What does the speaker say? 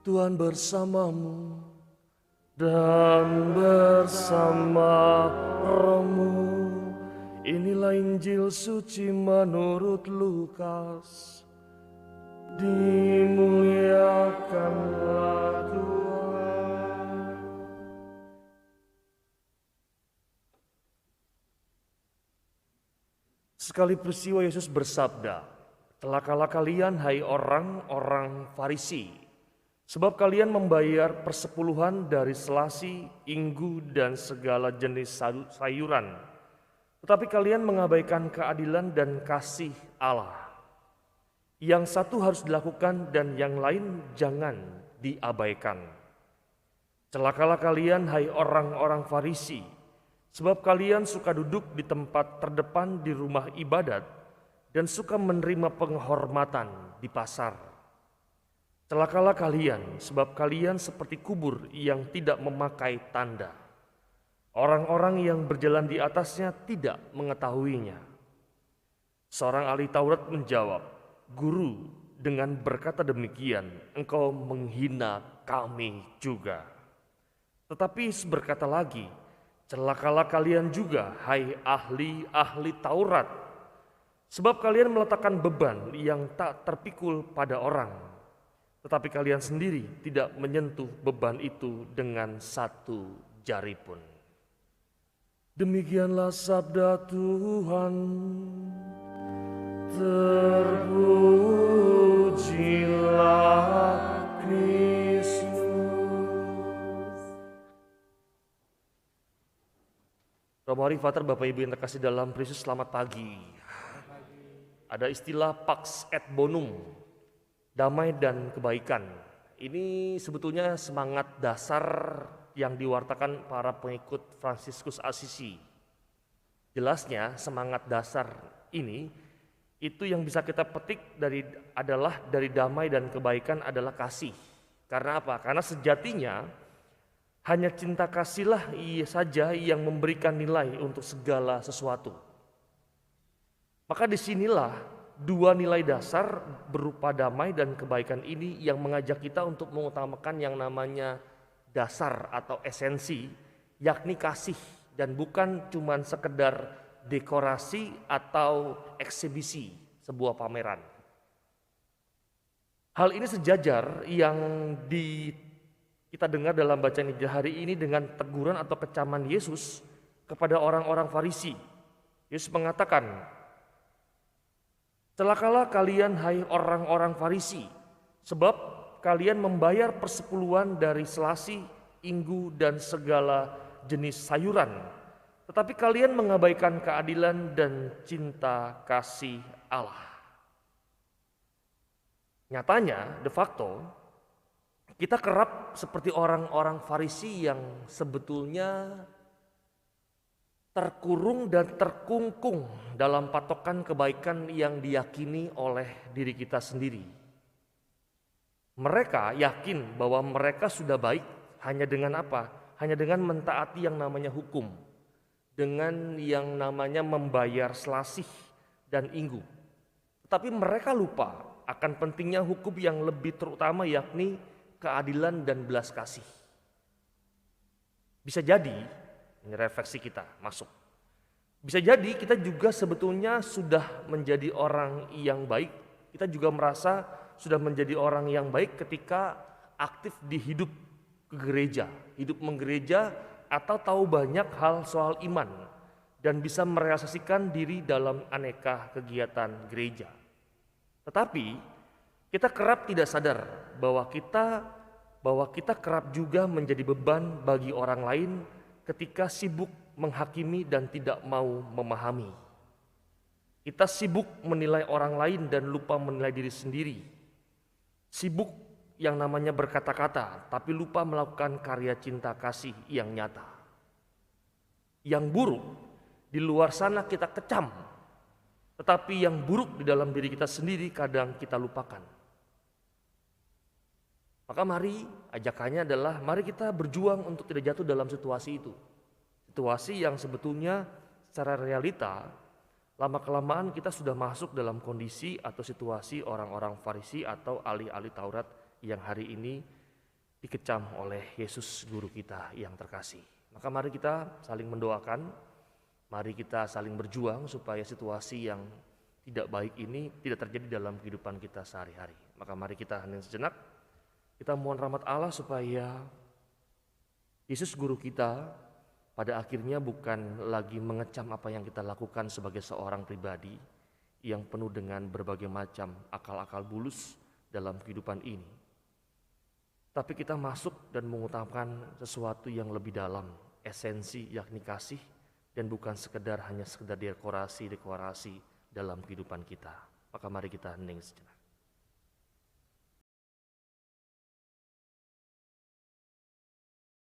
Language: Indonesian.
Tuhan bersamamu dan bersama rohmu. Inilah Injil suci menurut Lukas. Dimuliakanlah Tuhan. Sekali peristiwa Yesus bersabda, "Celakalah kalian, hai orang-orang Farisi, sebab kalian membayar persepuluhan dari selasi, inggu, dan segala jenis sayuran. Tetapi kalian mengabaikan keadilan dan kasih Allah. Yang satu harus dilakukan dan yang lain jangan diabaikan. Celakalah kalian, hai orang-orang Farisi, sebab kalian suka duduk di tempat terdepan di rumah ibadat dan suka menerima penghormatan di pasar. Celakalah kalian, sebab kalian seperti kubur yang tidak memakai tanda. Orang-orang yang berjalan di atasnya tidak mengetahuinya." Seorang ahli Taurat menjawab, "Guru, dengan berkata demikian, engkau menghina kami juga." Tetapi Yesus berkata lagi, "Celakalah kalian juga, hai ahli-ahli Taurat, sebab kalian meletakkan beban yang tak terpikul pada orang, tetapi kalian sendiri tidak menyentuh beban itu dengan satu jari pun." Demikianlah sabda Tuhan. Terpujilah Kristus. Mari Pater, Bapak Ibu yang terkasih dalam Kristus, selamat pagi. Ada istilah Pax et Bonum, damai dan kebaikan. Ini sebetulnya semangat dasar yang diwartakan para pengikut Fransiskus Assisi. Jelasnya semangat dasar ini itu yang bisa kita petik dari damai dan kebaikan adalah kasih. Karena apa? Karena sejatinya hanya cinta kasihlah saja yang memberikan nilai untuk segala sesuatu. Maka disinilah dua nilai dasar berupa damai dan kebaikan ini yang mengajak kita untuk mengutamakan yang namanya dasar atau esensi, yakni kasih, dan bukan cuman sekedar dekorasi atau eksibisi sebuah pameran. Hal ini sejajar yang kita dengar dalam bacaan Injil hari ini dengan teguran atau kecaman Yesus kepada orang-orang Farisi. Yesus mengatakan, "Celakalah kalian, hai orang-orang Farisi, sebab kalian membayar persepuluhan dari selasi, inggu, dan segala jenis sayuran. Tetapi kalian mengabaikan keadilan dan cinta kasih Allah." Nyatanya, de facto, kita kerap seperti orang-orang Farisi yang sebetulnya terkurung dan terkungkung dalam patokan kebaikan yang diyakini oleh diri kita sendiri. Mereka yakin bahwa mereka sudah baik hanya dengan apa? Hanya dengan mentaati yang namanya hukum, dengan yang namanya membayar selasih dan inggu. Tetapi mereka lupa akan pentingnya hukum yang lebih terutama, yakni keadilan dan belas kasih. Bisa jadi, ini refleksi kita masuk. Bisa jadi kita juga sebetulnya sudah menjadi orang yang baik. Kita juga merasa sudah menjadi orang yang baik ketika aktif di hidup gereja, hidup menggereja, atau tahu banyak hal soal iman dan bisa merealisasikan diri dalam aneka kegiatan gereja. Tetapi kita kerap tidak sadar bahwa kita kerap juga menjadi beban bagi orang lain ketika sibuk menghakimi dan tidak mau memahami. Kita sibuk menilai orang lain dan lupa menilai diri sendiri. Sibuk yang namanya berkata-kata, tapi lupa melakukan karya cinta kasih yang nyata. Yang buruk di luar sana kita kecam, tetapi yang buruk di dalam diri kita sendiri kadang kita lupakan. Maka mari, ajakannya adalah mari kita berjuang untuk tidak jatuh dalam situasi itu. Situasi yang sebetulnya secara realita lama-kelamaan kita sudah masuk dalam kondisi atau situasi orang-orang Farisi atau ahli-ahli Taurat yang hari ini dikecam oleh Yesus guru kita yang terkasih. Maka mari kita saling mendoakan, mari kita saling berjuang supaya situasi yang tidak baik ini tidak terjadi dalam kehidupan kita sehari-hari. Maka mari kita hening sejenak, kita mohon rahmat Allah supaya Yesus guru kita pada akhirnya bukan lagi mengecam apa yang kita lakukan sebagai seorang pribadi yang penuh dengan berbagai macam akal-akal bulus dalam kehidupan ini. Tapi kita masuk dan mengutamakan sesuatu yang lebih dalam, esensi yakni kasih, dan bukan sekedar hanya sekedar dekorasi dalam kehidupan kita. Maka mari kita hening sejenak.